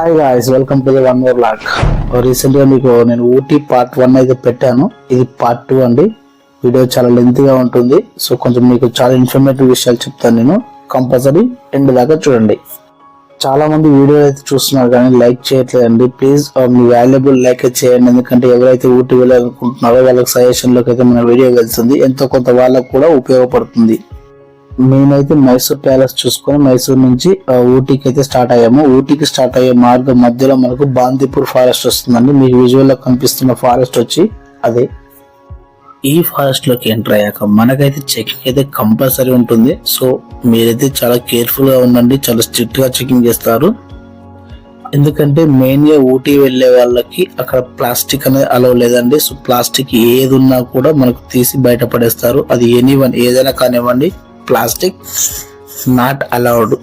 Hi guys, welcome to the one more blog. రీసెంట్గా మీకు నేను ఊటీ పార్ట్ 1 అయితే పెట్టాను. ఇది పార్ట్ 2 అండి. వీడియో చాలా లెంతీగా ఉంటుంది. సో కొంచెం మీకు చాలా ఇన్ఫర్మేటివ్ విషయాలు చెప్తాను. నేను కంపల్సరీ ఎండ్ దాకా చూడండి. చాలా మంది వీడియో అయితే చూస్తున్నారు కానీ లైక్ చేయట్లేదండి. ప్లీజ్ మీ వాల్యుబుల్ లైక్ చేయండి. ఎందుకంటే ఎవరైతే ఊటీ వెళ్ళాలనుకుంటున్నారో వాళ్ళకి సజెషన్ లోకి అయితే మన వీడియో వెళ్తుంది. ఎంతో కొంత వాళ్ళకు కూడా ఉపయోగపడుతుంది. మేమైతే మైసూర్ ప్యాలెస్ చూసుకొని మైసూర్ నుంచి ఊటీకి అయితే స్టార్ట్ అయ్యాము. ఊటీకి స్టార్ట్ అయ్యే మార్గం మధ్యలో మనకు బాందీపూర్ ఫారెస్ట్ వస్తుందండి. మీకు విజువల్ లో కనిపిస్తున్న ఫారెస్ట్ వచ్చి అదే. ఈ ఫారెస్ట్ లోకి ఎంటర్ అయ్యాక మనకైతే చెకింగ్ అయితే కంపల్సరీ ఉంటుంది. సో మీరైతే చాలా కేర్ఫుల్ గా ఉండండి. చాలా స్ట్రిక్ట్ గా చెకింగ్ చేస్తారు. ఎందుకంటే మెయిన్ గా ఊటీ వెళ్లే వాళ్ళకి అక్కడ ప్లాస్టిక్ అనేది అలవ్ లేదండి. సో ప్లాస్టిక్ ఏది ఉన్నా కూడా మనకు తీసి బయటపడేస్తారు. అది ఎనీవన్ ఏదైనా కానివ్వండి, ప్లాస్టిక్ నాట్ అలౌడ్.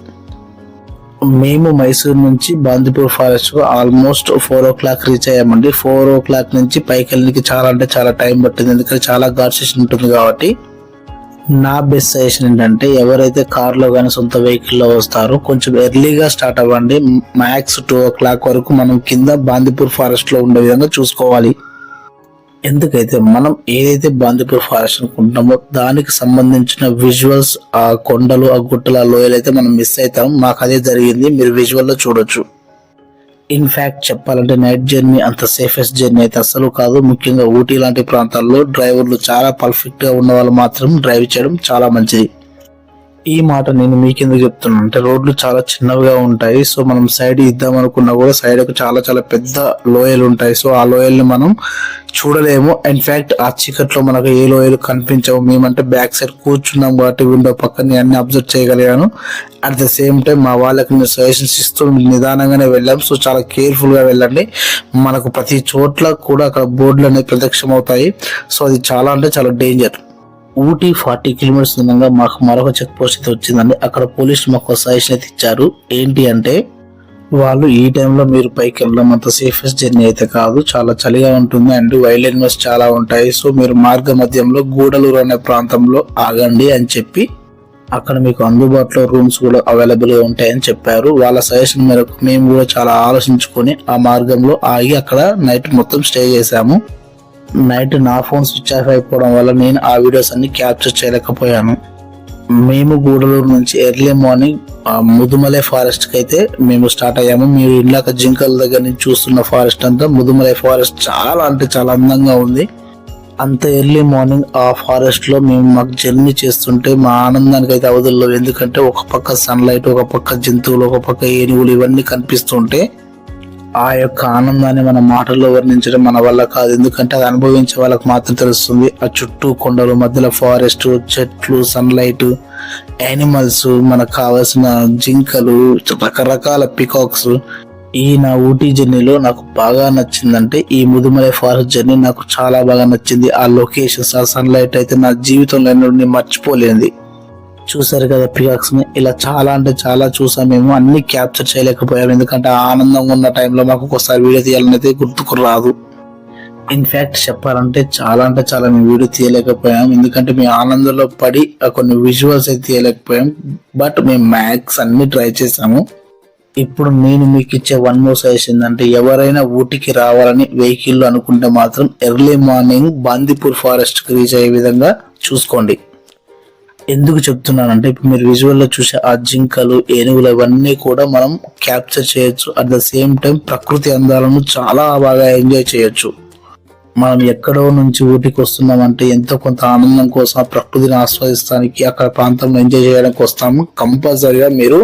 మేము మైసూర్ నుంచి Bandipur forest almost 4 o'clock reach అయ్యామండి. 4 o'clock నుంచి పైకి వెళ్ళడానికి చాలా అంటే చాలా టైం పట్టింది. ఎందుకంటే చాలా ఘాట్ సెషన్ ఉంటుంది కాబట్టి. నా బెస్ట్ సజెషన్ ఏంటంటే ఎవరైతే కార్లో కానీ సొంత వెహికల్లో వస్తారో కొంచెం ఎర్లీగా స్టార్ట్ అవ్వండి. మ్యాక్స్ 2 o'clock వరకు మనం కింద బాందీపూర్ ఫారెస్ట్ లో ఉండే విధంగా చూసుకోవాలి. ఎందుకైతే మనం ఏదైతే బాందీపూర్ ఫారెస్ట్ అనుకుంటున్నామో దానికి సంబంధించిన విజువల్స్, ఆ కొండలు, ఆ గుట్టలు, ఆ లోయలు అయితే మనం మిస్ అవుతాం. మాకు అదే జరిగింది. మీరు విజువల్ లో చూడొచ్చు. ఇన్ఫాక్ట్ చెప్పాలంటే నైట్ జర్నీ అంత సేఫెస్ట్ జర్నీ అయితే అసలు కాదు. ముఖ్యంగా ఊటీ లాంటి ప్రాంతాల్లో డ్రైవర్లు చాలా పర్ఫెక్ట్ గా ఉన్న వాళ్ళు మాత్రం డ్రైవ్ చేయడం చాలా మంచిది. ఈ మాట నేను మీకెందుకు చెప్తున్నాను అంటే రోడ్లు చాలా చిన్నవిగా ఉంటాయి. సో మనం సైడ్ ఇద్దాం అనుకున్నా కూడా సైడ్ కు చాలా చాలా పెద్ద లోయలు ఉంటాయి. సో ఆ లోయల్ని మనం చూడలేము. ఇన్ఫాక్ట్ ఆ చీకట్లో మనకు ఏ లోయలు కనిపించవు. మేమంటే బ్యాక్ సైడ్ కూర్చున్నాం కాబట్టి విండో పక్కన అన్ని అబ్జర్వ్ చేయగలిగాను. అట్ ద సేమ్ టైం మా వాళ్ళకి మేము సజెషన్స్ ఇస్తూ నిదానంగానే వెళ్ళాం. సో చాలా కేర్ఫుల్ గా వెళ్ళండి. మనకు ప్రతి చోట్ల కూడా అక్కడ బోర్డులు అనేవి ప్రత్యక్షం అవుతాయి. సో అది చాలా అంటే చాలా డేంజర్. ఊటీ 40 kilometers దూరంగా మాకు మరొక చెక్ పోస్ట్ అయితే వచ్చిందండి. అక్కడ పోలీసులు మాకు సజెషన్ అయితే ఇచ్చారు. ఏంటి అంటే వాళ్ళు ఈ టైంలో మీరు పైకి వెళ్ళడం అంత సేఫెస్ట్ జర్నీ అయితే కాదు. చాలా చలిగా ఉంటుంది అండ్ వైల్డ్ యానిమల్స్ చాలా ఉంటాయి. సో మీరు మార్గ మధ్యంలో గూడలూరు అనే ప్రాంతంలో ఆగండి అని చెప్పి అక్కడ మీకు అందుబాటులో రూమ్స్ కూడా అవైలబుల్ గా ఉంటాయని చెప్పారు. వాళ్ళ సజెషన్ మేరకు మేము కూడా చాలా ఆలోచించుకొని ఆ మార్గంలో ఆగి అక్కడ నైట్ మొత్తం స్టే చేశాము. నైట్ నా ఫోన్ స్విచ్ ఆఫ్ అయిపోవడం వల్ల నేను ఆ వీడియోస్ అన్ని క్యాప్చర్ చేయలేకపోయాను. మేము గూడలూరు నుంచి ఎర్లీ మార్నింగ్ ముదుమలై ఫారెస్ట్ కి అయితే మేము స్టార్ట్ అయ్యాము. మీరు ఇందాక జింకల దగ్గర నుంచి చూస్తున్న ఫారెస్ట్ అంతా ముదుమలై ఫారెస్ట్ చాలా అంటే చాలా అందంగా ఉంది. అంత ఎర్లీ మార్నింగ్ ఆ ఫారెస్ట్ లో మేము మాకు జర్నీ చేస్తుంటే మా ఆనందానికి అయితే అవధుల్లో. ఎందుకంటే ఒక పక్క సన్లైట్, ఒక పక్క జంతువులు, ఒక పక్క ఏనుగులు ఇవన్నీ కనిపిస్తుంటే ఆ యొక్క ఆనందాన్ని మన మాటల్లో వర్ణించడం మన వల్ల కాదు. ఎందుకంటే అది అనుభవించే వాళ్ళకి మాత్రం తెలుస్తుంది. ఆ చుట్టూ కొండలు, మధ్యలో ఫారెస్ట్, చెట్లు, సన్లైట్, యానిమల్స్, మనకు కావాల్సిన జింకలు, రకరకాల పికాక్స్. ఈ నా ఊటీ జర్నీలో నాకు బాగా నచ్చిందంటే ఈ ముదుమలై ఫారెస్ట్ జర్నీ నాకు చాలా బాగా నచ్చింది. ఆ లొకేషన్స్, ఆ సన్లైట్ అయితే నా జీవితంలో ఎన్నడూ మర్చిపోలేంది. చూసారు కదా పికాక్స్ ని. ఇలా చాలా అంటే చాలా చూసాం. మేము అన్ని క్యాప్చర్ చేయలేకపోయాము. ఎందుకంటే ఆనందంగా ఉన్న టైంలో మాకు ఒకసారి వీడియో తీయాలని అయితే గుర్తుకు రాదు. ఇన్ఫాక్ట్ చెప్పాలంటే చాలా అంటే చాలా మేము వీడియో తీయలేకపోయాం. ఎందుకంటే మేము ఆనందంలో పడి కొన్ని విజువల్స్ అయితే తీయలేకపోయాం. బట్ మేము మ్యాక్స్ అన్ని ట్రై చేసాము. ఇప్పుడు నేను మీకు ఇచ్చే వన్ మోర్ సజెషన్ ఏంటంటే ఎవరైనా ఊటీకి రావాలని వెహికల్ అనుకుంటే మాత్రం ఎర్లీ మార్నింగ్ బాందీపూర్ ఫారెస్ట్ కి రీచ్ అయ్యే విధంగా చూసుకోండి. ఎందుకు చెప్తున్నానంటే ఇప్పుడు మీరు విజువల్ లో చూసే ఆ జింకలు, ఏనుగులు ఇవన్నీ కూడా మనం క్యాప్చర్ చేయొచ్చు. అట్ ద సేమ్ టైం ప్రకృతి అందాలను చాలా బాగా ఎంజాయ్ చేయొచ్చు. మనం ఎక్కడో నుంచి ఊటీకి వస్తున్నామంటే ఎంతో కొంత ఆనందం కోసం, ఆ ప్రకృతిని ఆస్వాదిస్తానికి, అక్కడ ప్రాంతంలో ఎంజాయ్ చేయడానికి వస్తాము. కంపల్సరిగా మీరు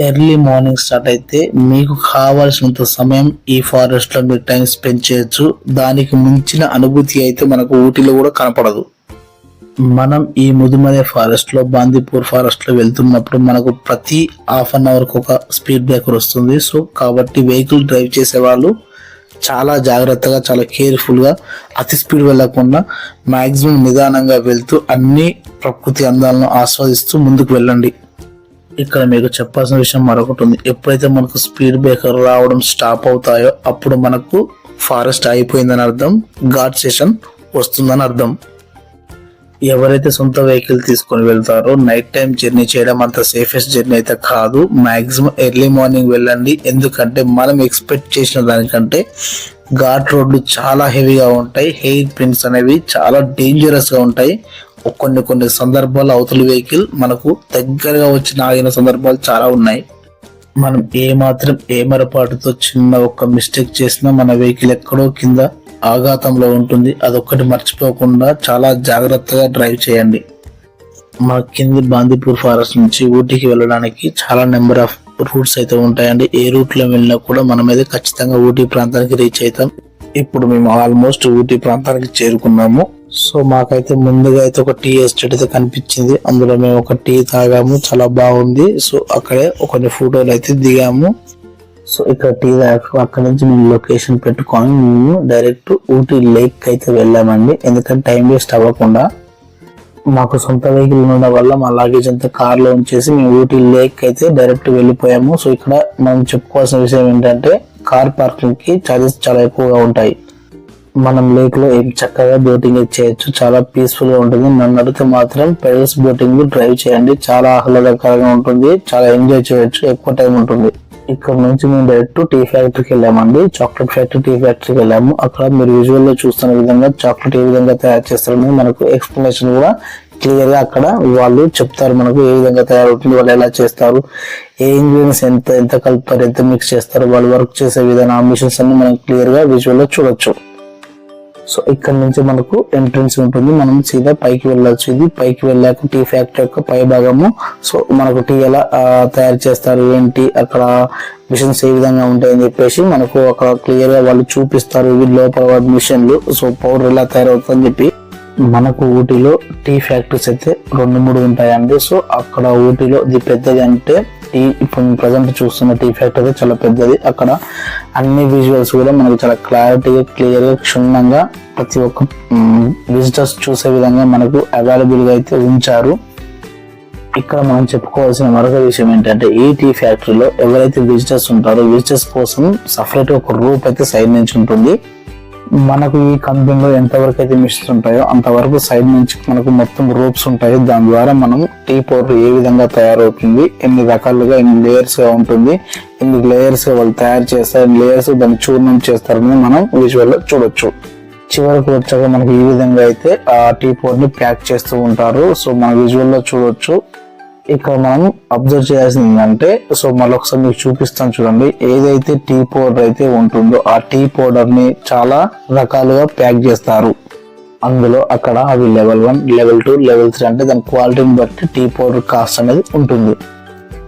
ఎర్లీ మార్నింగ్ స్టార్ట్ అయితే మీకు కావాల్సినంత సమయం ఈ ఫారెస్ట్ లో మీరు టైం స్పెండ్ చేయొచ్చు. దానికి మించిన అనుభూతి అయితే మనకు ఊటీలో కూడా కనపడదు. మనం ఈ ముదుమలై ఫారెస్ట్ లో, బాందీపూర్ ఫారెస్ట్ లో వెళ్తున్నప్పుడు మనకు ప్రతి హాఫ్ అన్ అవర్ కు ఒక స్పీడ్ బ్రేకర్ వస్తుంది. సో కాబట్టి వెహికల్ డ్రైవ్ చేసే వాళ్ళు చాలా జాగ్రత్తగా, చాలా కేర్ఫుల్ గా, అతి స్పీడ్ వెళ్లకుండా మాక్సిమం నిదానంగా వెళ్తూ అన్ని ప్రకృతి అందాలను ఆస్వాదిస్తూ ముందుకు వెళ్ళండి. ఇక్కడ మీకు చెప్పాల్సిన విషయం మరొకటి ఉంది. ఎప్పుడైతే మనకు స్పీడ్ బ్రేకర్ రావడం స్టాప్ అవుతాయో అప్పుడు మనకు ఫారెస్ట్ అయిపోయిందని అర్థం, ఘాట్ సెషన్ వస్తుందని అర్థం. ఎవరైతే సొంత వెహికల్ తీసుకొని వెళ్తారో నైట్ టైం జర్నీ చేయడం అంత సేఫెస్ట్ జర్నీ అయితే కాదు. మాక్సిమం ఎర్లీ మార్నింగ్ వెళ్ళండి. ఎందుకంటే మనం ఎక్స్పెక్ట్ చేసిన దానికంటే ఘాట్ రోడ్లు చాలా హెవీగా ఉంటాయి. హెయిర్ ప్రింట్స్ అనేవి చాలా డేంజరస్ గా ఉంటాయి. కొన్ని సందర్భాలు అవతల వెహికల్ మనకు దగ్గరగా వచ్చి ఆగిన సందర్భాలు చాలా ఉన్నాయి. మనం ఏమరపాటుతో చిన్న ఒక్క మిస్టేక్ చేసినా మన వెహికల్ ఎక్కడో కింద ఆఘాతంలో ఉంటుంది. అదొక్కటి మర్చిపోకుండా చాలా జాగ్రత్తగా డ్రైవ్ చేయండి. మా కింది బాందీపూర్ ఫారెస్ట్ నుంచి ఊటీకి వెళ్ళడానికి చాలా నెంబర్ ఆఫ్ రూట్స్ అయితే ఉంటాయండి. ఏ రూట్ లో వెళ్ళినా కూడా మనం అయితే ఖచ్చితంగా ఊటీ ప్రాంతానికి రీచ్ అవుతాం. ఇప్పుడు మేము ఆల్మోస్ట్ ఊటీ ప్రాంతానికి చేరుకున్నాము. సో మాకైతే ముందుగా అయితే ఒక టీ ఎస్టేట్ అయితే కనిపించింది. అందులో మేము ఒక టీ తాగాము, చాలా బాగుంది. సో అక్కడే కొన్ని ఫోటోలు అయితే దిగాము. సో ఇక్కడ టీ తాగాక అక్కడ నుంచి మేము లొకేషన్ పెట్టుకొని మేము డైరెక్ట్ ఊటీ లేక్ అయితే వెళ్ళామండి. ఎందుకంటే టైం వేస్ట్ అవ్వకుండా మాకు సొంత వెహికల్ ఉండడం వల్ల మా లాగేజ్ అంతా కార్ లో ఉంచేసి మేము ఊటీ లేక్ అయితే డైరెక్ట్ వెళ్ళిపోయాము. సో ఇక్కడ మనం చెప్పుకోవాల్సిన విషయం ఏంటంటే కార్ పార్కింగ్ కి చార్జెస్ చాలా ఎక్కువగా ఉంటాయి. మనం లేక్ లో ఏం చక్కగా బోటింగ్ చేయొచ్చు, చాలా పీస్ఫుల్ గా ఉంటుంది. నన్ను అడిగితే మాత్రం పెడల్స్ బోటింగ్ డ్రైవ్ చేయండి, చాలా ఆహ్లాదకరంగా ఉంటుంది, చాలా ఎంజాయ్ చేయొచ్చు, ఎక్కువ టైం ఉంటుంది. ఇక్కడ నుంచి మేము డైరెక్ట్ టీ ఫ్యాక్టరీకి వెళ్ళామండి. చాక్లెట్ ఫ్యాక్టరీ, టీ ఫ్యాక్టరీకి వెళ్ళాము. అక్కడ మీరు విజువల్ లో చూస్తున్న విధంగా చాక్లెట్ ఏ విధంగా తయారు చేస్తారని మనకు ఎక్స్ప్లెనేషన్ కూడా క్లియర్ గా అక్కడ వాళ్ళు చెప్తారు. మనకు ఏ విధంగా తయారవుతుంది, వాళ్ళు ఎలా చేస్తారు, ఏ ఇంగ్రీడియంట్స్ ఎంత కలుపుతారు, ఎంత మిక్స్ చేస్తారు, వాళ్ళు వర్క్ చేసే విధానం, ఆ మిషన్స్ అన్ని మనం క్లియర్ గా విజువల్ లో చూడొచ్చు. సో ఇక్కడ నుంచి మనకు ఎంట్రన్స్ ఉంటుంది, మనం సీదా పైకి వెళ్ళొచ్చు. ఇది పైకి వెళ్ళాక టీ ఫ్యాక్టరీ యొక్క పై భాగము. సో మనకు టీ ఎలా తయారు చేస్తారు, ఏంటి, అక్కడ మిషన్స్ ఏ విధంగా ఉంటాయని చెప్పేసి మనకు అక్కడ క్లియర్ గా వాళ్ళు చూపిస్తారు. ఇవి లోపల మిషన్లు, సో పౌడర్ ఎలా తయారవుతుందని చెప్పి. మనకు ఊటీలో టీ ఫ్యాక్టరీస్ అయితే 2-3 ఉంటాయండి. సో అక్కడ ఊటీలో ఇది పెద్దది అంటే ఇప్పుడు ప్రజెంట్ చూస్తున్న టీ ఫ్యాక్టరీ చాలా పెద్దది. అక్కడ అన్ని విజువల్స్ కూడా మనకు చాలా క్లారిటీగా, క్లియర్ గా, క్షుణ్ణంగా ప్రతి ఒక్క విజిటర్స్ చూసే విధంగా మనకు అవైలబుల్ గా అయితే ఉంచారు. ఇక్కడ మనం చెప్పుకోవాల్సిన మరొక విషయం ఏంటంటే ఈ టీ ఫ్యాక్టరీలో ఎవరైతే విజిటర్స్ ఉంటారో విజిటర్స్ కోసం సపరేట్ ఒక రూప్ అయితే సైడ్ నుంచి ఉంటుంది. మనకు ఈ కంపెనీలో ఎంతవరకు అయితే మిషన్స్ ఉంటాయో అంతవరకు సైడ్ నుంచి మనకు మొత్తం రూప్స్ ఉంటాయి. దాని ద్వారా మనం టీ పౌడర్ ఏ విధంగా తయారవుతుంది, ఎన్ని రకాలుగా, ఎన్ని లేయర్స్ గా ఉంటుంది, ఎన్ని లేయర్స్ గా వాళ్ళు తయారు చేస్తారు, ఎన్ని లేయర్స్ దాన్ని చూర్ణం చేస్తారని మనం విజువల్ లో చూడొచ్చు. చివరకు వచ్చాక మనకి ఈ విధంగా అయితే ఆ టీ పౌడర్ ని ప్యాక్ చేస్తూ ఉంటారు. సో మన విజువల్ లో చూడొచ్చు. ఇక్కడ మనం అబ్జర్వ్ చేయాల్సింది ఏంటంటే, సో మళ్ళీ ఒకసారి మీకు చూపిస్తాను చూడండి. ఏదైతే టీ పౌడర్ అయితే ఉంటుందో ఆ టీ పౌడర్ ని చాలా రకాలుగా ప్యాక్ చేస్తారు. అందులో అక్కడ అవి లెవెల్ 1, లెవెల్ 2, లెవెల్ 3 అంటే దాని క్వాలిటీని బట్టి టీ పౌడర్ కాస్ట్ అనేది ఉంటుంది.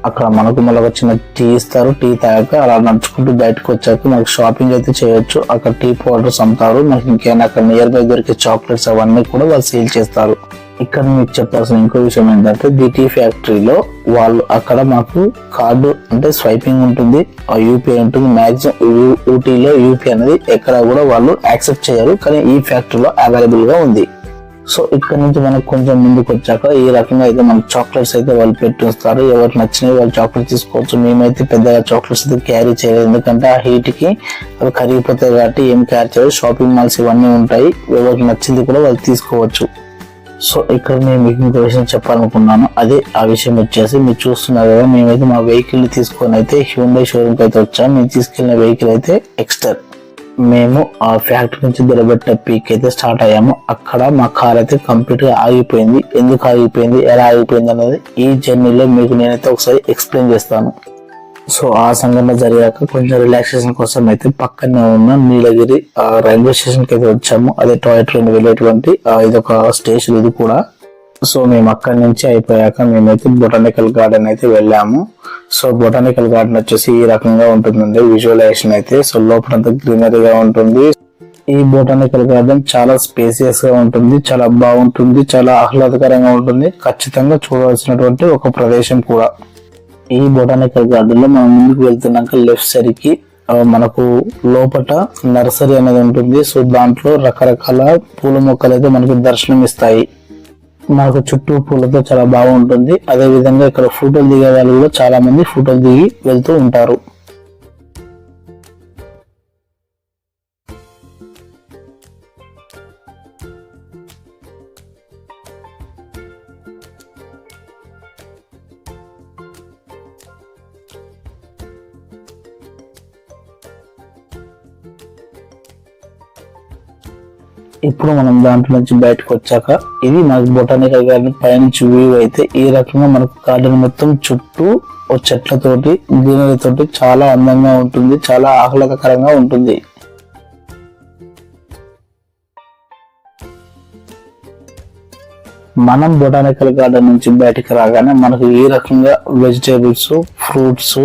అక్కడ మనకు మళ్ళీ ఒక చిన్న టీ ఇస్తారు. టీ తాగాక అలా నడుచుకుంటూ బయటకు వచ్చాక మనకు షాపింగ్ అయితే చేయొచ్చు. అక్కడ టీ పౌడర్స్ అమ్ముతారు. మనకి ఇంకేమైనా అక్కడ నియర్ బై దొరికే చాక్లెట్స్ అవన్నీ కూడా వాళ్ళు సేల్ చేస్తారు. ఇక్కడ మీకు చెప్పాల్సిన ఇంకో విషయం ఏంటంటే టీ ఫ్యాక్టరీలో వాళ్ళు అక్కడ మాకు కార్డు అంటే స్వైపింగ్ ఉంటుంది, యూపీఐ ఉంటుంది. మాక్సిమం ఊటీలో యూపీఐ అనేది ఎక్కడ కూడా వాళ్ళు యాక్సెప్ట్ చేయరు, కానీ ఈ ఫ్యాక్టరీలో అవైలబుల్ గా ఉంది. సో ఇక్కడ నుంచి మనకు కొంచెం ముందుకు వచ్చాక ఈ రకంగా అయితే మనకు చాక్లెట్స్ అయితే వాళ్ళు పెట్టిస్తారు. ఎవరికి నచ్చినవి వాళ్ళు చాక్లెట్ తీసుకోవచ్చు. మేమైతే పెద్దగా చాక్లెట్స్ అయితే క్యారీ చేయలేదు, ఎందుకంటే ఆ హీట్ కి అవి కరిగిపోతాయి కాబట్టి ఏం క్యారీ చేయరు. షాపింగ్ మాల్స్ ఇవన్నీ ఉంటాయి, ఎవరికి నచ్చింది కూడా వాళ్ళు తీసుకోవచ్చు. సో ఇక్కడ నేను మీకు ఇంకో విషయం చెప్పాలనుకున్నాను. అదే ఆ విషయం వచ్చేసి మీరు చూస్తున్నారు కదా, మేమైతే మా వెహికల్ ని తీసుకొని అయితే హ్యూండై షోరూమ్ కి అయితే వచ్చాము. మేము తీసుకెళ్లిన వెహికల్ అయితే ఎక్స్టర్. మేము ఆ ఫ్యాక్టరీ నుంచి దిలబెట్ట పీక్ అయితే స్టార్ట్ అయ్యాము. అక్కడ మా కార్ అయితే కంప్లీట్ గా ఆగిపోయింది. ఎందుకు ఆగిపోయింది, ఎలా ఆగిపోయింది అనేది ఈ జర్నీలో మీకు నేనైతే ఒకసారి ఎక్స్ప్లెయిన్ చేస్తాను. సో ఆ సంఘటన జరిగాక కొంచెం రిలాక్సేషన్ కోసం అయితే పక్కనే ఉన్న నీలగిరి రైల్వే స్టేషన్ కి అయితే వచ్చాము. అదే టాయ్ ట్రైన్ వెళ్ళేటువంటి ఇదొక స్టేషన్ ఇది కూడా. సో మేము అక్కడి నుంచి అయిపోయాక మేమైతే బొటానికల్ గార్డెన్ అయితే వెళ్ళాము. సో బొటానికల్ గార్డెన్ వచ్చేసి ఈ రకంగా ఉంటుందండి విజువలైజేషన్ అయితే. సో లోపలంతా గ్రీనరీగా ఉంటుంది. ఈ బొటానికల్ గార్డెన్ చాలా స్పేసియస్ గా ఉంటుంది, చాలా బాగుంటుంది, చాలా ఆహ్లాదకరంగా ఉంటుంది. ఖచ్చితంగా చూడవలసినటువంటి ఒక ప్రదేశం కూడా. ఈ బొటానికల్ గార్డెన్ లో మనం ముందుకు వెళ్తున్నాక లెఫ్ట్ సైడ్ కి మనకు లోపట నర్సరీ అనేది ఉంటుంది. సో దాంట్లో రకరకాల పూల మొక్కలు అయితే మనకు దర్శనం ఇస్తాయి. మనకు చుట్టూ పూలతో చాలా బాగుంటుంది. అదే విధంగా ఇక్కడ ఫోటోలు దిగే వాళ్ళు కూడా చాలా మంది ఫోటోలు దిగి వెళ్తూ ఉంటారు. ఇప్పుడు మనం దాంట్లో నుంచి బయటకు వచ్చాక ఇది మనకు బొటానికల్ గార్డెన్ పైనుంచి వ్యూ అయితే ఈ రకంగా మనకు గార్డెన్ మొత్తం చుట్టూ చెట్లతోటి గ్రీనరీ తోటి చాలా అందంగా ఉంటుంది, చాలా ఆహ్లాదకరంగా ఉంటుంది. మనం బొటానికల్ గార్డెన్ నుంచి బయటికి రాగానే మనకు ఈ రకంగా వెజిటేబుల్స్, ఫ్రూట్స్,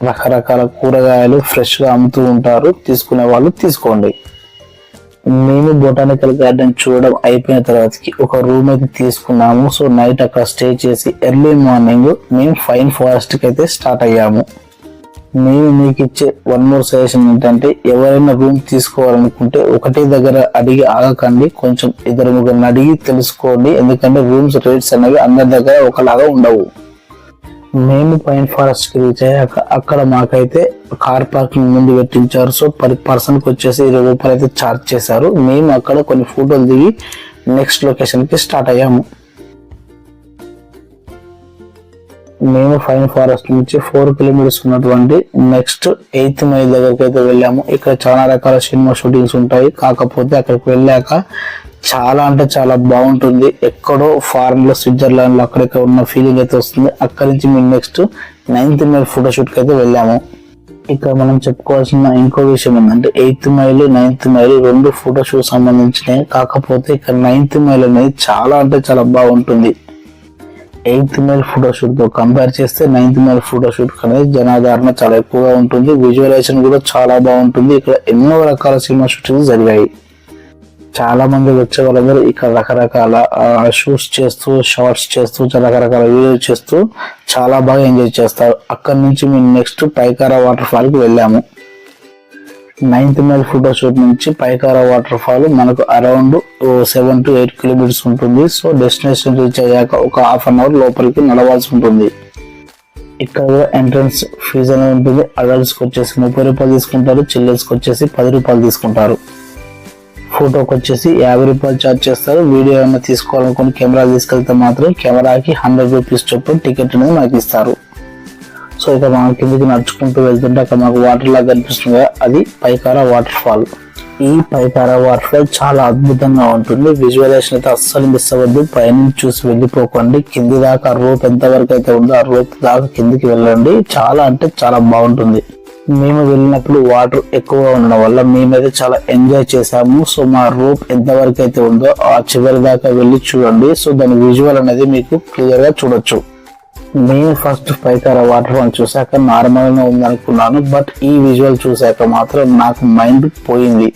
రకరకాల కూరగాయలు ఫ్రెష్ గా అమ్ముతూ ఉంటారు. తీసుకునే వాళ్ళు తీసుకోండి. మేము బొటానికల్ గార్డెన్ చూడడం అయిపోయిన తర్వాతకి ఒక రూమ్ అయితే తీసుకున్నాము. సో నైట్ అక్కడ స్టే చేసి ఎర్లీ మార్నింగ్ మేము ఫైన్ ఫారెస్ట్ కి అయితే స్టార్ట్ అయ్యాము. నేను మీకు ఇచ్చే వన్ మోర్ సజెషన్ ఏంటంటే, ఎవరైనా రూమ్ తీసుకోవాలనుకుంటే ఒకటే దగ్గర అడిగి ఆగకండి, కొంచెం ఇద్దరు ముగ్గురిని అడిగి తెలుసుకోండి. ఎందుకంటే రూమ్స్ రేట్స్ అనేవి అందరి దగ్గర ఒకలాగా ఉండవు. మేము పైన్ ఫారెస్ట్ కి రీచ్ అయ్యాక అక్కడ మాకైతే కార్ పార్కింగ్ ముందు పెట్టించారు. సో పర్ పర్సన్ కి వచ్చేసి 20 రూపాయలు అయితే ఛార్జ్ చేశారు. మేము అక్కడ కొన్ని ఫోటోలు దిగి నెక్స్ట్ లొకేషన్ కి స్టార్ట్ అయ్యాము. మేము ఫైన్ ఫారెస్ట్ నుంచి 4 కిలోమీటర్స్ ఉన్నటువంటి నెక్స్ట్ 8th మైల్ దగ్గరికి అయితే వెళ్ళాము. ఇక్కడ చాలా రకాల సినిమా షూటింగ్స్ ఉంటాయి. కాకపోతే అక్కడికి వెళ్ళాక చాలా అంటే చాలా బాగుంటుంది. ఎక్కడో ఫారెన్ లో, స్విట్జర్లాండ్ లో అక్కడిక్కడ ఉన్న ఫీలింగ్ అయితే వస్తుంది. అక్కడి నుంచి మేము నెక్స్ట్ 9th మైల్ ఫోటోషూట్ కి అయితే వెళ్ళాము. ఇక్కడ మనం చెప్పుకోవాల్సిన ఇంకో విషయం ఏంటంటే 8th మైల్ 9th మైల్ రెండు ఫోటోషూట్ సంబంధించినవి. కాకపోతే ఇక్కడ 9th మైల్ అనేది చాలా అంటే చాలా బాగుంటుంది. 8th మైల్ ఫోటోషూట్ తో కంపేర్ చేస్తే 9th మైల్ ఫోటోషూట్ అనేది జనాదరణ చాలా ఎక్కువగా ఉంటుంది. విజువలైజేషన్ కూడా చాలా బాగుంటుంది. ఇక్కడ ఎన్నో రకాల సినిమా షూటింగ్స్ జరిగాయి. చాలా మంది వచ్చే వాళ్ళందరూ ఇక్కడ రకరకాల షూట్స్ చేస్తూ, షార్ట్స్ చేస్తూ, రకరకాల వీడియోలు చేస్తూ చాలా బాగా ఎంజాయ్ చేస్తారు. అక్కడి నుంచి మేము నెక్స్ట్ పైకారా వాటర్ ఫాల్ కి వెళ్ళాము. 9th మైల్ ఫోటోషూట్ నుంచి పైకారా వాటర్ ఫాల్ మనకు అరౌండ్ 7 to 8 కిలోమీటర్స్ ఉంటుంది. సో డెస్టినేషన్ రీచ్ అయ్యాక ఒక హాఫ్ అన్ అవర్ లోపలికి నడవాల్సి ఉంటుంది. ఇక్కడ ఎంట్రన్స్ ఫీజు అనేది ఉంటుంది. అడల్ట్స్ కి వచ్చేసి 30 రూపాయలు తీసుకుంటారు, చిల్డ్రన్స్ కి వచ్చేసి 10 రూపాయలు తీసుకుంటారు. ఫోటోకి వచ్చేసి 50 రూపాయలు ఛార్జ్ చేస్తారు. వీడియో ఏమైనా తీసుకోవాలనుకుని కెమెరా తీసుకెళ్తే మాత్రం కెమెరాకి 100 రూపీస్ చొప్పున టికెట్ అనేది మనకి ఇస్తారు. సో ఇక మనం కిందికి నడుచుకుంటూ వెళ్తుంటే అక్కడ మనకు వాటర్ లాగా కనిపిస్తుంది కదా, అది పైకారా వాటర్ ఫాల్. ఈ పైకారా వాటర్ ఫాల్ చాలా అద్భుతంగా ఉంటుంది. విజువలైజేషన్ అయితే అస్సలు మిస్ అవ్వద్దు. పైనుంచి చూసి వెళ్ళిపోకండి. కింది దాకా రోప్ ఎంత వరకు అయితే ఉందో ఆ రోప్ దాకా కిందికి వెళ్ళండి. చాలా అంటే చాలా బాగుంటుంది. మేము వెళ్ళినప్పుడు వాటర్ ఎక్కువగా ఉండడం వల్ల మేమైతే చాలా ఎంజాయ్ చేసాము. సో మా రోప్ ఎంత వరకు అయితే ఉందో ఆ చివరి దాకా వెళ్ళి చూడండి. సో దాని విజువల్ అనేది మీకు క్లియర్ గా చూడొచ్చు. నేను ఫస్ట్ పైకారా వాటర్ ఫాల్ చూసాక నార్మల్ గా ఉందనుకున్నాను, బట్ ఈ విజువల్ చూసాక మాత్రం నాకు మైండ్ పోయింది.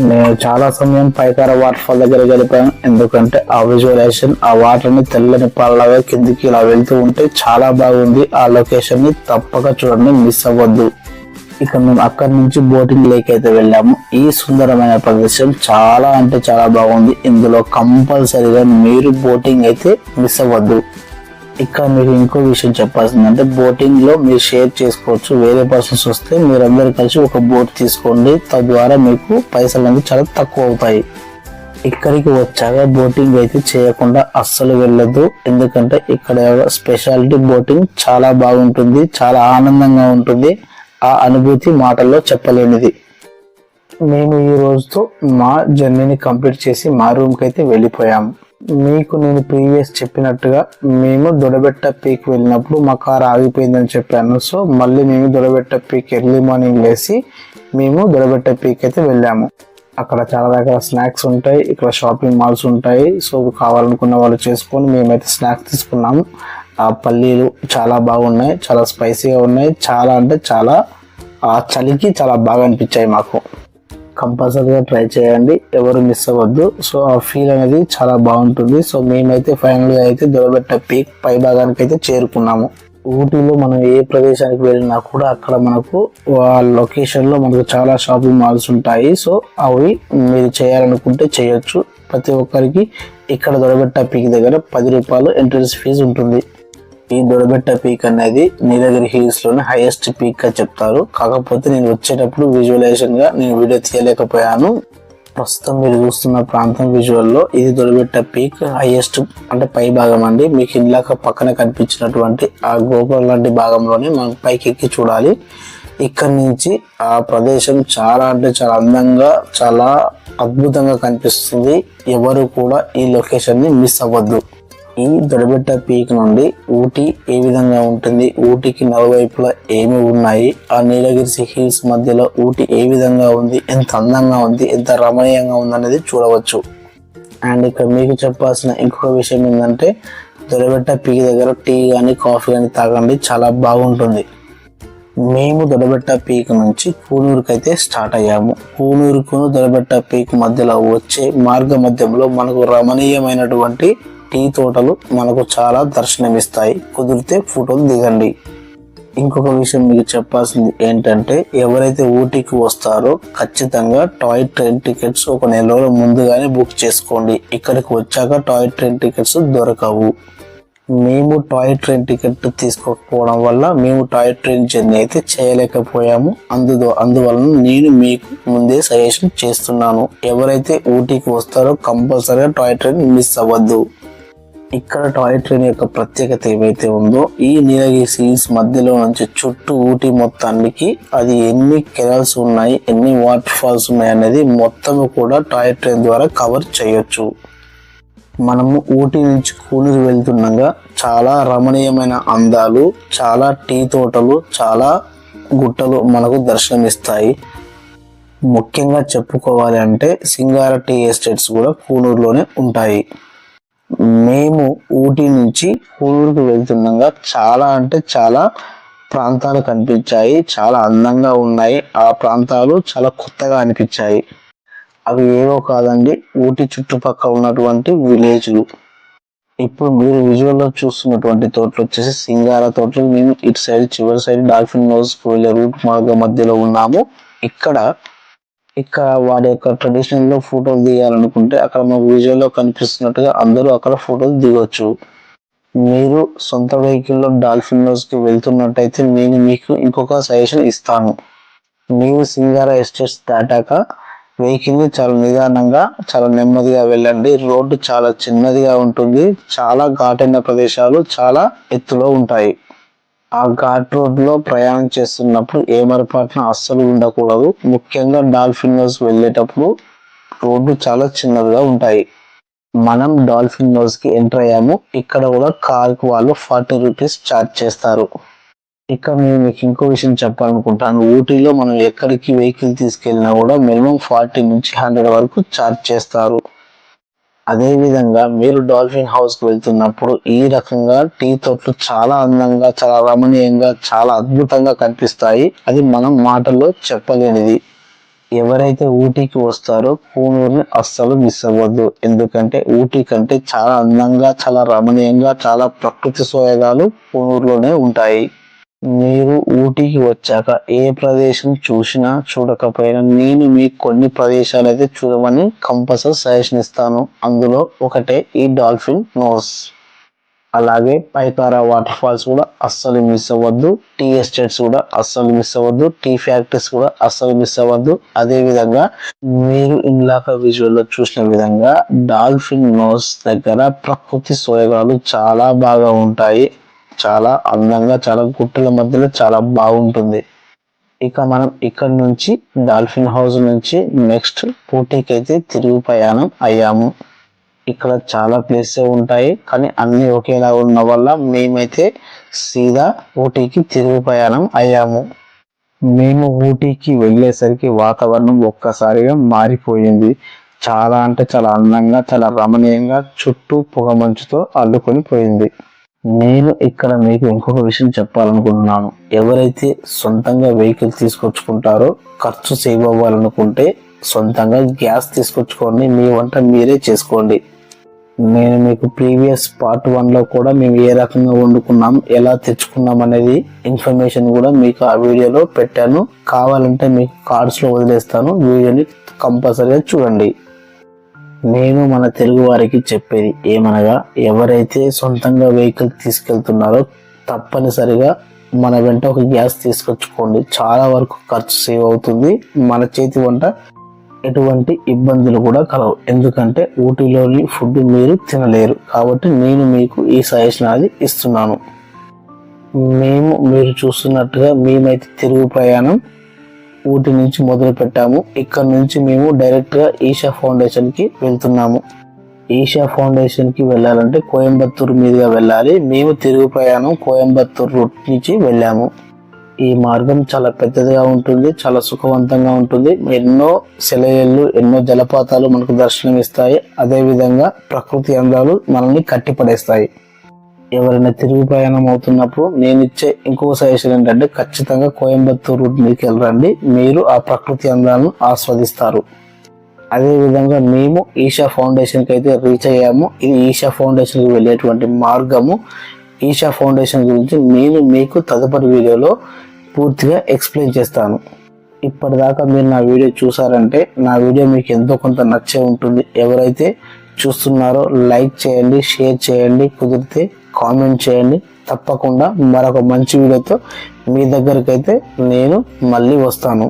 నేను చాలా సమయం పైకారా వాటర్ ఫాల్ దగ్గర గడిపాను. ఎందుకంటే ఆ విజువలైజేషన్, ఆ వాటర్ ని తెల్లని పాలలాగా కిందికి ఇలా వెళ్తూ ఉంటే చాలా బాగుంది. ఆ లొకేషన్ ని తప్పక చూడండి, మిస్ అవ్వద్దు. ఇక మేము అక్కడి నుంచి బోటింగ్ లేక్ అయితే వెళ్ళాము. ఈ సుందరమైన ప్రదేశం చాలా అంటే చాలా బాగుంది. ఇందులో కంపల్సరీగా మీరు బోటింగ్ అయితే మిస్ అవ్వద్దు. ఇక్కడ మీకు ఇంకో విషయం చెప్పాల్సిందంటే, బోటింగ్ లో మీరు షేర్ చేసుకోవచ్చు. వేరే పర్సన్స్ వస్తే మీరందరూ కలిసి ఒక బోట్ తీసుకోండి. తద్వారా మీకు పైసలు అనేది చాలా తక్కువ అవుతాయి. ఇక్కడికి వచ్చాక బోటింగ్ అయితే చేయకుండా అస్సలు వెళ్ళొద్దు. ఎందుకంటే ఇక్కడ స్పెషాలిటీ బోటింగ్ చాలా బాగుంటుంది, చాలా ఆనందంగా ఉంటుంది. ఆ అనుభూతి మాటల్లో చెప్పలేనిది. మేము ఈ రోజుతో మా జర్నీని కంప్లీట్ చేసి మా రూమ్ కి అయితే వెళ్ళిపోయాము. మీకు నేను ప్రీవియస్ చెప్పినట్టుగా మేము దొడబెట్ట పీక్ వెళ్ళినప్పుడు మా కార్ ఆగిపోయిందని చెప్పాను. సో మళ్ళీ మేము దొడబెట్ట పీక్ ఎర్లీ మార్నింగ్ లేసి మేము దొడబెట్ట పీక్ అయితే వెళ్ళాము. అక్కడ చాలా రకాల స్నాక్స్ ఉంటాయి, ఇక్కడ షాపింగ్ మాల్స్ ఉంటాయి. సో కావాలనుకున్న వాళ్ళు చేసుకొని మేమైతే స్నాక్స్ తీసుకున్నాము. ఆ పల్లీలు చాలా బాగున్నాయి, చాలా స్పైసీగా ఉన్నాయి. చాలా అంటే చాలా ఆ చలికి చాలా బాగా అనిపించాయి మాకు. కంపల్సరీగా ట్రై చేయండి, ఎవరు మిస్ అవ్వద్దు. సో ఆ ఫీల్ అనేది చాలా బాగుంటుంది. సో మేమైతే ఫైనల్గా అయితే దొరబెట్ట పీక్ పై భాగానికి అయితే చేరుకున్నాము. ఊటీలో మనం ఏ ప్రదేశానికి వెళ్ళినా కూడా అక్కడ మనకు ఆ లొకేషన్ లో మనకు చాలా షాపింగ్ మాల్స్ ఉంటాయి. సో అవి మీరు చేయాలనుకుంటే చేయొచ్చు. ప్రతి ఒక్కరికి ఇక్కడ దొరబెట్ట పీక్ దగ్గర 10 రూపాయలు ఎంట్రన్స్ ఫీజు ఉంటుంది. ఈ దొడబెట్ట పీక్ అనేది నీలగిరి హిల్స్ లోనే హైయెస్ట్ పీక్ గా చెప్తారు. కాకపోతే నేను వచ్చేటప్పుడు విజువలైజేషన్ గా నేను వీడియో తీయలేకపోయాను. ప్రస్తుతం మీరు చూస్తున్న ప్రాంతం విజువల్ లో ఇది దొడబెట్ట పీక్ హైయెస్ట్ అంటే పై భాగం అండి. మీకు ఇందాక పక్కన కనిపించినటువంటి ఆ గోపురం లాంటి భాగంలోనే మనం పైకి ఎక్కి చూడాలి. ఇక్కడ నుంచి ఆ ప్రదేశం చాలా అంటే చాలా అందంగా చాలా అద్భుతంగా కనిపిస్తుంది. ఎవరు కూడా ఈ లొకేషన్ ని మిస్ అవ్వద్దు. ఈ దొడబెట్ట పీక్ నుండి ఊటీ ఏ విధంగా ఉంటుంది, ఊటీకి నలువైపులా ఏమి ఉన్నాయి, ఆ నీలగిరి హిల్స్ మధ్యలో ఊటీ ఏ విధంగా ఉంది, ఎంత అందంగా ఉంది, ఎంత రమణీయంగా ఉంది అనేది చూడవచ్చు. అండ్ ఇక్కడ మీకు చెప్పాల్సిన ఇంకొక విషయం ఏంటంటే దొడబెట్ట పీక్ దగ్గర టీ కానీ కాఫీ కానీ తాగండి, చాలా బాగుంటుంది. మేము దొడబెట్ట పీక్ నుంచి కూనూరుకి అయితే స్టార్ట్ అయ్యాము. కూనూరుకు దొడబెట్ట పీక్ మధ్యలో వచ్చే మార్గ మధ్యంలో మనకు రమణీయమైనటువంటి టీ తోటలు మనకు చాలా దర్శనమిస్తాయి. కుదిరితే ఫోటోలు దిగండి. ఇంకొక విషయం మీకు చెప్పాల్సింది ఏంటంటే ఎవరైతే ఊటీకి వస్తారో ఖచ్చితంగా టాయ్ ట్రైన్ టికెట్స్ ఒక నెల రోజుల ముందుగానే బుక్ చేసుకోండి. ఇక్కడికి వచ్చాక టాయ్ ట్రైన్ టికెట్స్ దొరకవు. మేము టాయ్ ట్రైన్ టికెట్ తీసుకోకపోవడం వల్ల మేము టాయ్ ట్రైన్ జర్నీ అయితే చేయలేకపోయాము. అందువలన నేను మీకు ముందే సజెషన్ చేస్తున్నాను, ఎవరైతే ఊటీకి వస్తారో కంపల్సరీగా టాయ్ ట్రైన్ మిస్ అవ్వద్దు. ఇక్కడ టాయ్ ట్రైన్ యొక్క ప్రత్యేకత ఏవైతే ఉందో ఈ నీలగిరి హిల్స్ మధ్యలో నుంచి చుట్టూ ఊటీ మొత్తానికి అది ఎన్ని కెనాల్స్ ఉన్నాయి, ఎన్ని వాటర్ ఫాల్స్ ఉన్నాయి అనేది మొత్తం కూడా టాయ్ ట్రైన్ ద్వారా కవర్ చేయొచ్చు. మనము ఊటీ నుంచి కూనూరు వెళ్తుండగా చాలా రమణీయమైన అందాలు, చాలా టీ తోటలు, చాలా గుట్టలు మనకు దర్శనమిస్తాయి. ముఖ్యంగా చెప్పుకోవాలి అంటే సింగార టీ ఎస్టేట్స్ కూడా కూనూరులోనే ఉంటాయి. మేము ఊటీ నుంచి కూనూరుకు వెళ్తుండగా చాలా అంటే చాలా ప్రాంతాలు కనిపించాయి, చాలా అందంగా ఉన్నాయి. ఆ ప్రాంతాలు చాలా కొత్తగా అనిపించాయి. అవి ఏవో కాదండి, ఊటీ చుట్టుపక్కల ఉన్నటువంటి విలేజ్లు. ఇప్పుడు మీరు విజువల్లో చూస్తున్నటువంటి తోటలు వచ్చేసి సింగార తోటలు. మేము ఇటు సైడ్ చివరి సైడ్ డాల్ఫిన్ నోస్ వెళ్ళే రూట్ మార్గం మధ్యలో ఉన్నాము. ఇక్కడ వాడి యొక్క ట్రెడిషనల్ లో ఫోటోలు దిగాలనుకుంటే అక్కడ మాకు విజువల్లో కనిపిస్తున్నట్టుగా అందరూ అక్కడ ఫోటోలు దిగొచ్చు. మీరు సొంత వెహికల్లో డాల్ఫిన్ నోస్ కి వెళ్తున్నట్టయితే నేను మీకు ఇంకొక సజెషన్ ఇస్తాను. మీరు సింగార ఎస్టేట్స్ దాటాక వెహికల్ ని చాలా నిదానంగా చాలా నెమ్మదిగా వెళ్ళండి. రోడ్డు చాలా చిన్నదిగా ఉంటుంది, చాలా ఘాటైన ప్రదేశాలు చాలా ఎత్తులో ఉంటాయి. ఆ ఘాట్ రోడ్ లో ప్రయాణం చేస్తున్నప్పుడు ఏమరపాటున అస్సలు ఉండకూడదు. ముఖ్యంగా డాల్ఫిన్ నోస్ వెళ్ళేటప్పుడు రోడ్డు చాలా చిన్నదిగా ఉంటాయి. మనం డాల్ఫిన్ నోస్ కి ఎంటర్ అయ్యాము. ఇక్కడ కూడా కార్ కి వాళ్ళు 40 రూపీస్ ఛార్జ్ చేస్తారు. ఇక్కడ నేను మీకు ఇంకో విషయం చెప్పాలనుకుంటాను. ఊటీలో మనం ఎక్కడికి వెహికల్ తీసుకెళ్ళినా కూడా మినిమం 40 నుంచి 100 వరకు ఛార్జ్ చేస్తారు. అదే విధంగా మీరు డాల్ఫిన్ హౌస్ కు వెళ్తున్నప్పుడు ఈ రకంగా టీ తోటలు చాలా అందంగా, చాలా రమణీయంగా, చాలా అద్భుతంగా కనిపిస్తాయి. అది మనం మాటల్లో చెప్పలేనిది. ఎవరైతే ఊటీకి వస్తారో కూనూరుని అస్సలు మిస్ అవ్వద్దు. ఎందుకంటే ఊటీ కంటే చాలా అందంగా, చాలా రమణీయంగా, చాలా ప్రకృతి సోయగాలు కూనూరులోనే ఉంటాయి. మీరు ఊటీకి వచ్చాక ఏ ప్రదేశం చూసినా చూడకపోయినా నేను మీకు కొన్ని ప్రదేశాలు అయితే చూడమని కంపల్సరీ సజెషన్ ఇస్తాను. అందులో ఒకటే ఈ డాల్ఫిన్ నోస్. అలాగే పైకారా వాటర్ ఫాల్స్ కూడా అస్సలు మిస్ అవ్వద్దు. టీ ఎస్టేట్స్ కూడా అస్సలు మిస్ అవ్వద్దు. టీ ఫ్యాక్టరీస్ కూడా అస్సలు మిస్ అవ్వద్దు. అదే విధంగా మీరు ఇందాక విజువల్ లో చూసిన విధంగా డాల్ఫిన్ నోస్ దగ్గర ప్రకృతి సోయగాలు చాలా బాగా ఉంటాయి. చాలా అందంగా, చాలా గుట్టల మధ్యలో చాలా బాగుంటుంది. ఇక మనం ఇక్కడ నుంచి డాల్ఫిన్ హౌస్ నుంచి నెక్స్ట్ ఊటీకి అయితే తిరుగు ప్రయాణం అయ్యాము. ఇక్కడ చాలా ప్లేసెస్ ఉంటాయి, కానీ అన్ని ఒకేలా ఉన్న వల్ల మేమైతే సీదా ఊటీకి తిరుగు ప్రయాణం అయ్యాము. మేము ఊటీకి వెళ్ళేసరికి వాతావరణం ఒక్కసారిగా మారిపోయింది. చాలా అంటే చాలా అందంగా, చాలా రమణీయంగా, చుట్టూ పొగ మంచుతో అల్లుకొని పోయింది. నేను ఇక్కడ మీకు ఇంకొక విషయం చెప్పాలనుకుంటున్నాను. ఎవరైతే సొంతంగా వెహికల్ తీసుకొచ్చుకుంటారో, ఖర్చు సేవ్ అవ్వాలనుకుంటే సొంతంగా గ్యాస్ తీసుకొచ్చుకోండి. మీ వంట మీరే చేసుకోండి. నేను మీకు ప్రీవియస్ పార్ట్ 1లో కూడా మేము ఏ రకంగా వండుకున్నాం, ఎలా తెచ్చుకున్నాం అనేది ఇన్ఫర్మేషన్ కూడా మీకు ఆ వీడియోలో పెట్టాను. కావాలంటే మీకు కార్డ్స్ లో వదిలేస్తాను, వీడియోని కంపల్సరీగా చూడండి. నేను మన తెలుగు వారికి చెప్పేది ఏమనగా, ఎవరైతే సొంతంగా వెహికల్ తీసుకెళ్తున్నారో తప్పనిసరిగా మన వెంట ఒక గ్యాస్ తీసుకొచ్చుకోండి. చాలా వరకు ఖర్చు సేవ్ అవుతుంది. మన చేతి వంట ఎటువంటి ఇబ్బందులు కూడా కలవు. ఎందుకంటే ఊటీలోని ఫుడ్ మీరు తినలేరు. కాబట్టి నేను మీకు ఈ సజెషన్ అది ఇస్తున్నాను. మీరు చూస్తున్నట్టుగా మేమైతే తిరుగు ప్రయాణం ఊటీ నుంచి మొదలు పెట్టాము. ఇక్కడ నుంచి మేము డైరెక్ట్గా ఈషా ఫౌండేషన్కి వెళ్తున్నాము. ఈషా ఫౌండేషన్కి వెళ్ళాలంటే కోయంబత్తూరు మీదుగా వెళ్ళాలి. మేము తిరుగు ప్రయాణం కోయంబత్తూరు రూట్ నుంచి వెళ్ళాము. ఈ మార్గం చాలా పెద్దదిగా ఉంటుంది, చాలా సుఖవంతంగా ఉంటుంది. ఎన్నో సెలయేళ్ళు, ఎన్నో జలపాతాలు మనకు దర్శనం ఇస్తాయి. అదేవిధంగా ప్రకృతి అందాలు మనల్ని కట్టిపడేస్తాయి. ఎవరైనా తిరుగు ప్రయాణం అవుతున్నప్పుడు నేను ఇచ్చే ఇంకొక సజెషన్ ఏంటంటే ఖచ్చితంగా కోయంబత్తూరు రూట్ మీదకి వెళ్ళండి. మీరు ఆ ప్రకృతి అందాలను ఆస్వాదిస్తారు. అదేవిధంగా మేము ఈషా ఫౌండేషన్కి అయితే రీచ్ అయ్యాము. ఇది ఈషా ఫౌండేషన్కి వెళ్ళేటువంటి మార్గము. ఈషా ఫౌండేషన్ గురించి నేను మీకు తదుపరి వీడియోలో పూర్తిగా ఎక్స్ప్లెయిన్ చేస్తాను. ఇప్పటిదాకా మీరు నా వీడియో చూసారంటే నా వీడియో మీకు ఎంతో కొంత నచ్చే ఉంటుంది. ఎవరైతే చూస్తున్నారో లైక్ చేయండి, షేర్ చేయండి, కుదిరితే కామెంట్ చేయండి. తప్పకుండా మరొక మంచి వీడియోతో మీ దగ్గరికి అయితే నేను మళ్ళీ వస్తాను.